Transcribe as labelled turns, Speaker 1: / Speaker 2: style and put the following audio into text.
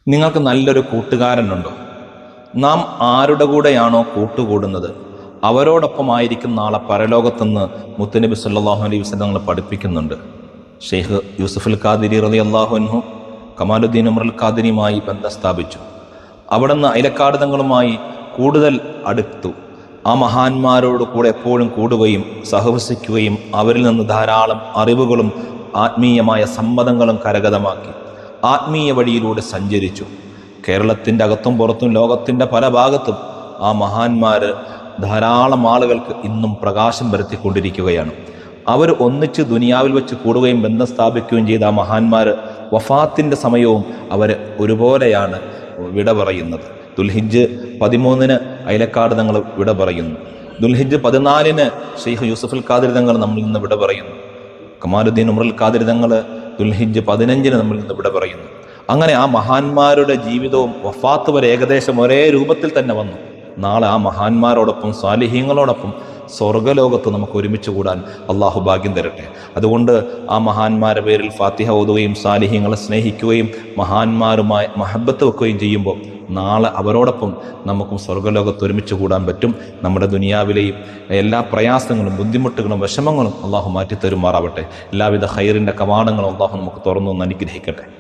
Speaker 1: നിങ്ങൾക്ക് നല്ലൊരു കൂട്ടുകാരനുണ്ടോ? നാം ആരുടെ കൂടെയാണോ കൂട്ടുകൂടുന്നത് അവരോടൊപ്പമായിരിക്കും നാളെ പരലോകത്തെന്ന് മുത്തുനബി സല്ലല്ലാഹു അലൈഹി വസല്ലം ഞങ്ങൾ പഠിപ്പിക്കുന്നുണ്ട്. ഷെയ്ഖ് യൂസുഫുൽ ഖാദിരി റളിയല്ലാഹു അൻഹു കമാലുദ്ദീൻ ഉമറുൽ ഖാദിരിയുമായി ബന്ധം സ്ഥാപിച്ചു. അവിടുന്ന് അയലക്കാട് തങ്ങളുമായി കൂടുതൽ അടുത്തു. ആ മഹാന്മാരോട് കൂടെ എപ്പോഴും കൂടുകയും സഹവസിക്കുകയും അവരിൽ നിന്ന് ധാരാളം അറിവുകളും ആത്മീയമായ സമ്മതങ്ങളും കരഗതമാക്കി ആത്മീയ വഴിയിലൂടെ സഞ്ചരിച്ചു. കേരളത്തിൻ്റെ അകത്തും പുറത്തും ലോകത്തിൻ്റെ പല ഭാഗത്തും ആ മഹാന്മാർ ധാരാളം ആളുകൾക്ക് ഇന്നും പ്രകാശം വരുത്തിക്കൊണ്ടിരിക്കുകയാണ്. അവർ ഒന്നിച്ച് ദുനിയാവിൽ വെച്ച് കൂടുകയും ബന്ധം സ്ഥാപിക്കുകയും ചെയ്ത ആ മഹാന്മാർ വഫാത്തിൻ്റെ സമയവും അവർ ഒരുപോലെയാണ് വിട പറയുന്നത്. ദുൽഹിജ്ജ് 13 അയലക്കാട് തങ്ങൾ വിട പറയുന്നു. ദുൽഹിജ്ജ് 14 ഷെയ്ഖ് യൂസുഫുൽ ഖാദിരി തങ്ങൾ നമ്മളിൽ നിന്ന് വിട പറയുന്നു. കമാലുദ്ദീൻ ഉമറുൽ ഖാദിരി തങ്ങൾ ദുൽഹിജ്ജ് 15 നമ്മളിൽ നിന്ന് വിട പറയുന്നു. അങ്ങനെ ആ മഹാന്മാരുടെ ജീവിതവും വഫാത്ത് വരെ ഏകദേശം ഒരേ രൂപത്തിൽ തന്നെ വന്നു. നാളെ ആ മഹാന്മാരോടൊപ്പം സ്വാലിഹീങ്ങളോടൊപ്പം സ്വർഗലോകത്ത് നമുക്ക് ഒരുമിച്ച് കൂടാൻ അള്ളാഹു ഭാഗ്യം തരട്ടെ. അതുകൊണ്ട് ആ മഹാന്മാരുടെ പേരിൽ ഫാത്തിഹ ഓതുകയും സ്വാലിഹീങ്ങളെ സ്നേഹിക്കുകയും മഹാന്മാരുമായി മഹബത്ത് വെക്കുകയും ചെയ്യുമ്പോൾ നാളെ അവരോടൊപ്പം നമുക്കും സ്വർഗലോകത്ത് ഒരുമിച്ച് കൂടാൻ പറ്റും. നമ്മുടെ ദുനിയാവിലെയും എല്ലാ പ്രയാസങ്ങളും ബുദ്ധിമുട്ടുകളും വിഷമങ്ങളും അള്ളാഹു മാറ്റിത്തരുമാറാവട്ടെ. എല്ലാവിധ ഖൈറിൻ്റെ കവാടങ്ങളും അള്ളാഹു നമുക്ക് തുറന്നു അനുഗ്രഹിക്കട്ടെ.